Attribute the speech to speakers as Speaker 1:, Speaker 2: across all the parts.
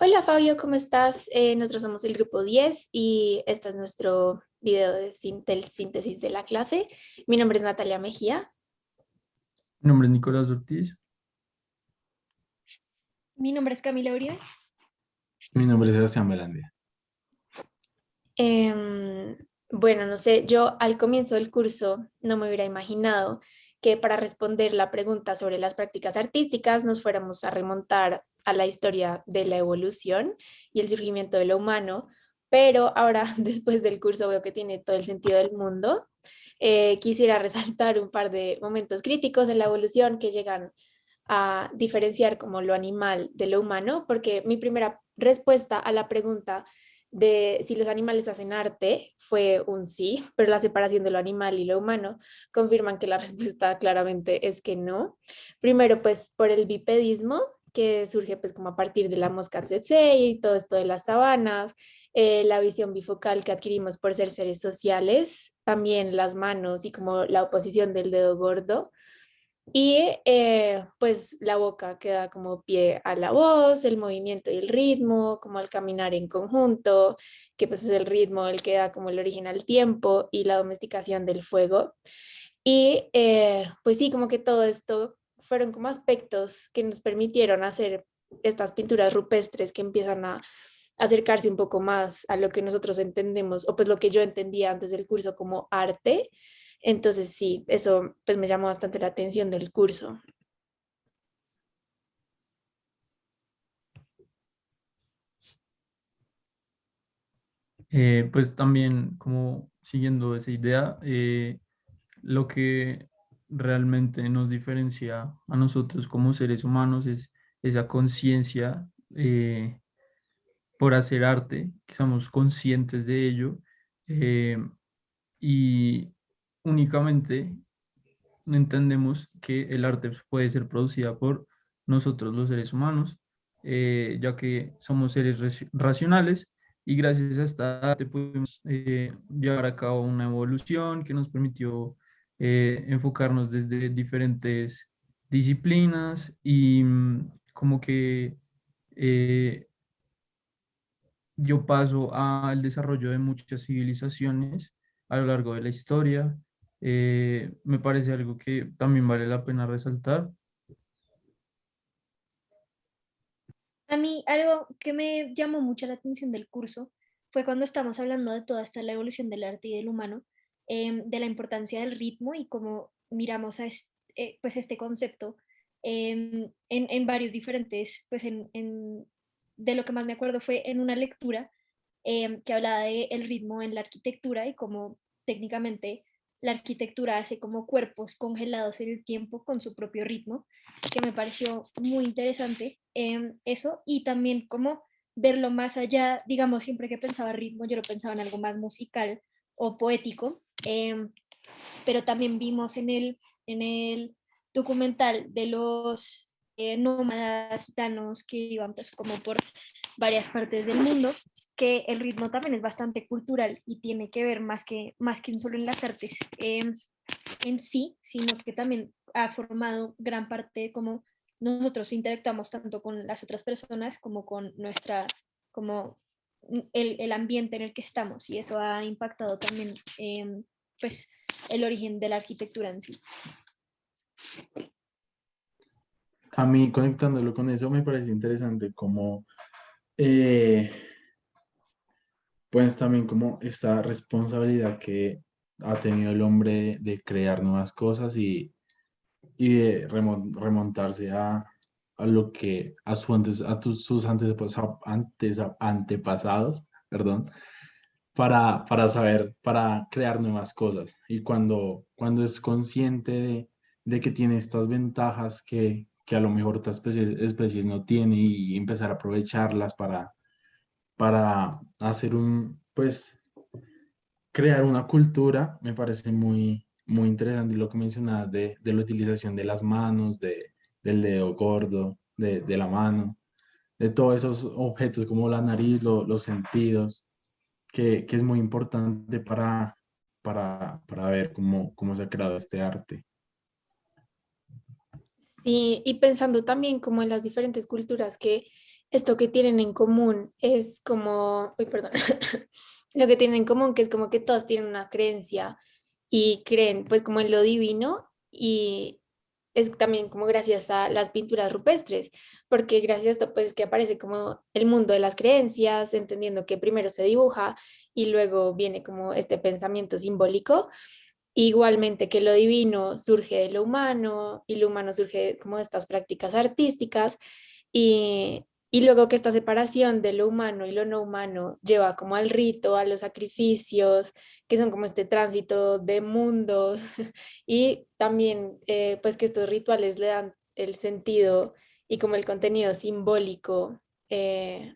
Speaker 1: Hola Fabio, ¿cómo estás? Nosotros somos el grupo 10 y este es nuestro video del síntesis de la clase. Mi nombre es Natalia Mejía.
Speaker 2: Mi nombre es Nicolás Ortiz.
Speaker 3: Mi nombre es Camila Uribe.
Speaker 4: Mi nombre es Sebastián Belandia.
Speaker 1: Em, bueno, no sé, yo al comienzo del curso no me hubiera imaginado que para responder la pregunta sobre las prácticas artísticas nos fuéramos a remontar a la historia de la evolución y el surgimiento de lo humano, pero ahora después del curso veo que tiene todo el sentido del mundo. Quisiera resaltar un par de momentos críticos en la evolución que llegan a diferenciar como lo animal de lo humano, porque mi primera respuesta a la pregunta de si los animales hacen arte fue un sí, pero la separación de lo animal y lo humano confirman que la respuesta claramente es que no. Primero, pues por el bipedismo, que surge pues como a partir de la mosca tsetse y todo esto de las sabanas, la visión bifocal que adquirimos por ser seres sociales, también las manos y como la oposición del dedo gordo y pues la boca que da como pie a la voz, el movimiento y el ritmo, como al caminar en conjunto, que pues es el ritmo el que da como el origen al tiempo y la domesticación del fuego. Y pues sí, como que todo esto fueron como aspectos que nos permitieron hacer estas pinturas rupestres que empiezan a acercarse un poco más a lo que nosotros entendemos, o pues lo que yo entendía antes del curso como arte. Entonces sí, eso pues me llamó bastante la atención del curso.
Speaker 2: Pues también como siguiendo esa idea, lo que realmente nos diferencia a nosotros como seres humanos es esa conciencia por hacer arte, que somos conscientes de ello eh, y únicamente entendemos que el arte puede ser producida por nosotros los seres humanos, ya que somos seres racionales y gracias a esta arte pudimos llevar a cabo una evolución que nos permitió enfocarnos desde diferentes disciplinas y como que eh, dio paso al desarrollo de muchas civilizaciones a lo largo de la historia. Me parece algo que también vale la pena resaltar.
Speaker 3: A mí algo que me llamó mucho la atención del curso fue cuando estamos hablando de toda esta la evolución del arte y del humano, de la importancia del ritmo y cómo miramos pues este concepto en varios diferentes, pues de lo que más me acuerdo fue en una lectura que hablaba de el ritmo en la arquitectura y cómo técnicamente la arquitectura hace como cuerpos congelados en el tiempo con su propio ritmo, que me pareció muy interesante eso, y también como verlo más allá, digamos, siempre que pensaba ritmo, yo lo pensaba en algo más musical o poético, pero también vimos en el documental de los nómadas gitanos que iban pues como por varias partes del mundo, que el ritmo también es bastante cultural y tiene que ver más que solo en las artes en sí, sino que también ha formado gran parte de cómo nosotros interactuamos tanto con las otras personas como con como el ambiente en el que estamos, y eso ha impactado también pues el origen de la arquitectura en sí.
Speaker 4: A mí, conectándolo con eso, me parece interesante como, eh, pues también como esta responsabilidad que ha tenido el hombre de crear nuevas cosas y de remontarse a lo que, a, su antes, a sus antepasados, perdón, para saber, para crear nuevas cosas. Y cuando es consciente de que tiene estas ventajas que a lo mejor otras especies no tienen y empezar a aprovecharlas para hacer pues, crear una cultura, me parece muy interesante lo que mencionabas de la utilización de las manos, del dedo gordo, de la mano, de todos esos objetos como la nariz, los sentidos que es muy importante para ver cómo se ha creado este arte.
Speaker 1: Sí, y pensando también como en las diferentes culturas que esto que tienen en común es como, uy, perdón, lo que tienen en común que es como que todos tienen una creencia y creen pues como en lo divino y es también como gracias a las pinturas rupestres, porque gracias a esto pues que aparece como el mundo de las creencias, entendiendo que primero se dibuja y luego viene como este pensamiento simbólico. Igualmente que lo divino surge de lo humano y lo humano surge como de estas prácticas artísticas y luego que esta separación de lo humano y lo no humano lleva como al rito, a los sacrificios, que son como este tránsito de mundos y también pues que estos rituales le dan el sentido y como el contenido simbólico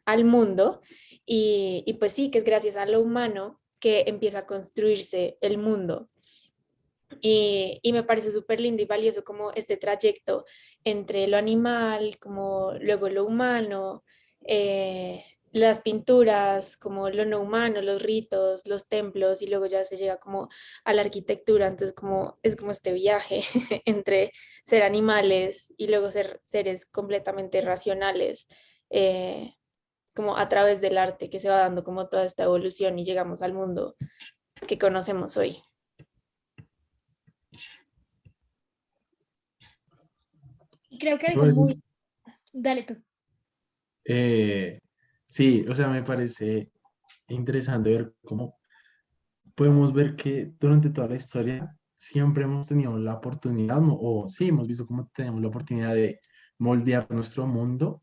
Speaker 1: al mundo y pues sí, que es gracias a lo humano que empieza a construirse el mundo y me parece súper lindo y valioso como este trayecto entre lo animal, como luego lo humano, las pinturas, como lo no humano, los ritos, los templos y luego ya se llega como a la arquitectura, entonces como es como este viaje entre ser animales y luego ser seres completamente racionales, como a través del arte que se va dando como toda esta evolución y llegamos al mundo que conocemos hoy.
Speaker 3: Y creo que
Speaker 4: Me
Speaker 3: algo
Speaker 4: parece
Speaker 3: muy... Dale tú.
Speaker 4: Sí, o sea, me parece interesante ver cómo podemos ver que durante toda la historia siempre hemos tenido la oportunidad, o sí, hemos visto cómo tenemos la oportunidad de moldear nuestro mundo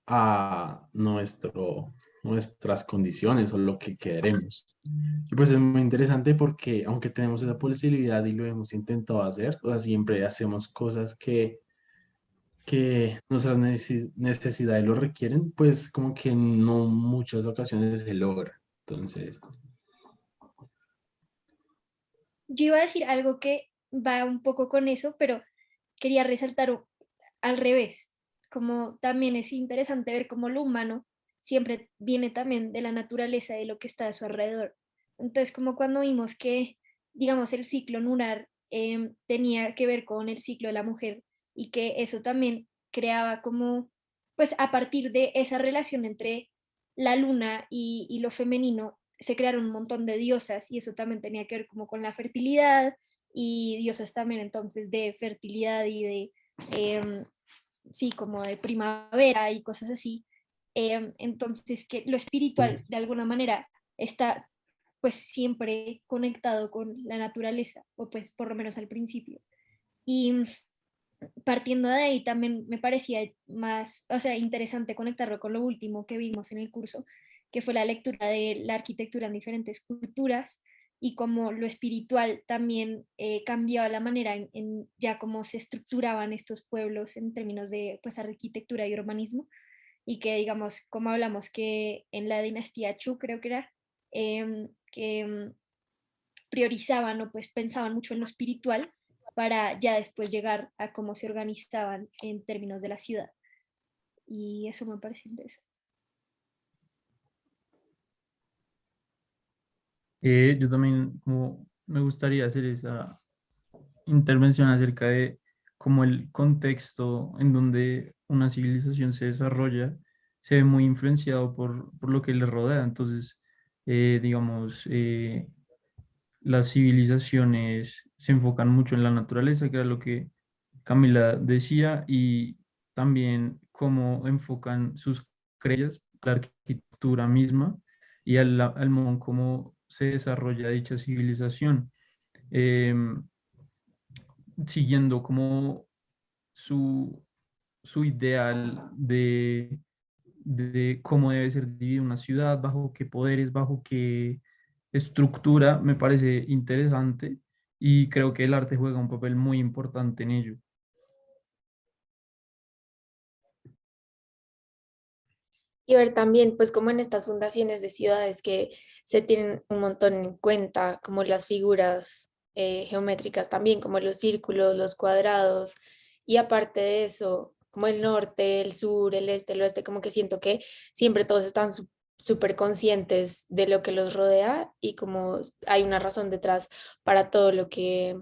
Speaker 4: a nuestras condiciones o lo que queremos. Y pues es muy interesante porque aunque tenemos esa posibilidad y lo hemos intentado hacer, o sea, siempre hacemos cosas que nuestras necesidades lo requieren, pues como que no muchas ocasiones se logra. Entonces,
Speaker 3: Yo iba a decir algo que va un poco con eso, pero quería resaltar al revés, como también es interesante ver cómo lo humano siempre viene también de la naturaleza, de lo que está a su alrededor. Entonces, como cuando vimos que, digamos, el ciclo lunar tenía que ver con el ciclo de la mujer y que eso también creaba como, pues a partir de esa relación entre la luna y lo femenino, se crearon un montón de diosas y eso también tenía que ver como con la fertilidad y diosas también entonces de fertilidad y de, sí, como de primavera y cosas así. Entonces, que lo espiritual de alguna manera está pues siempre conectado con la naturaleza, o pues por lo menos al principio. Y partiendo de ahí también me parecía más, o sea, interesante conectarlo con lo último que vimos en el curso, que fue la lectura de la arquitectura en diferentes culturas y cómo lo espiritual también cambiaba la manera ya cómo se estructuraban estos pueblos en términos de pues arquitectura y urbanismo y que digamos, como hablamos que en la dinastía Chu creo que era, que priorizaban o pues pensaban mucho en lo espiritual para ya después llegar a cómo se organizaban en términos de la ciudad. Y eso me parece interesante.
Speaker 2: Yo también como me gustaría hacer esa intervención acerca de cómo el contexto en donde una civilización se desarrolla se ve muy influenciado por lo que le rodea. Entonces, digamos, las civilizaciones se enfocan mucho en la naturaleza, que era lo que Camila decía, y también cómo enfocan sus creencias, la arquitectura misma y al modo en cómo se desarrolla dicha civilización. Em, Siguiendo como su, su ideal de cómo debe ser dividida una ciudad, bajo qué poderes, bajo qué estructura, me parece interesante y creo que el arte juega un papel muy importante en ello.
Speaker 1: Y ver también, pues como en estas fundaciones de ciudades que se tienen un montón en cuenta, como las figuras geométricas también, como los círculos, los cuadrados, y aparte de eso, como el norte, el sur, el este, el oeste, como que siento que siempre todos están súper conscientes de lo que los rodea y como hay una razón detrás para todo lo que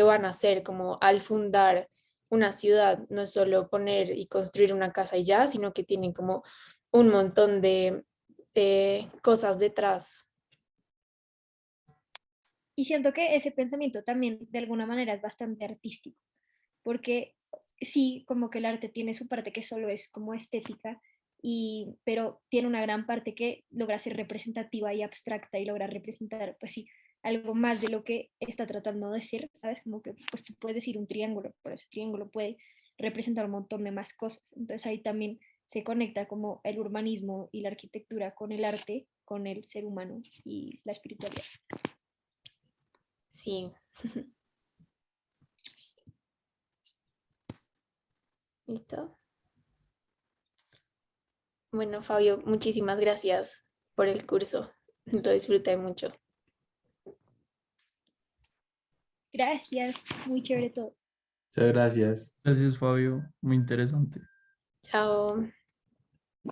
Speaker 1: van a hacer, como al fundar una ciudad no es solo poner y construir una casa y ya, sino que tienen como un montón de cosas detrás.
Speaker 3: Y siento que ese pensamiento también de alguna manera es bastante artístico, porque sí, como que el arte tiene su parte que solo es como estética, pero tiene una gran parte que logra ser representativa y abstracta y logra representar, pues sí, algo más de lo que está tratando de decir, ¿sabes? Como que pues tú puedes decir un triángulo, pero ese triángulo puede representar un montón de más cosas. Entonces ahí también se conecta como el urbanismo y la arquitectura con el arte, con el ser humano y la espiritualidad.
Speaker 1: Sí. ¿Listo? Bueno, Fabio, muchísimas gracias por el curso. Lo disfruté mucho.
Speaker 3: Gracias, muy chévere todo.
Speaker 4: Muchas gracias.
Speaker 2: Gracias, Fabio. Muy interesante.
Speaker 1: Chao.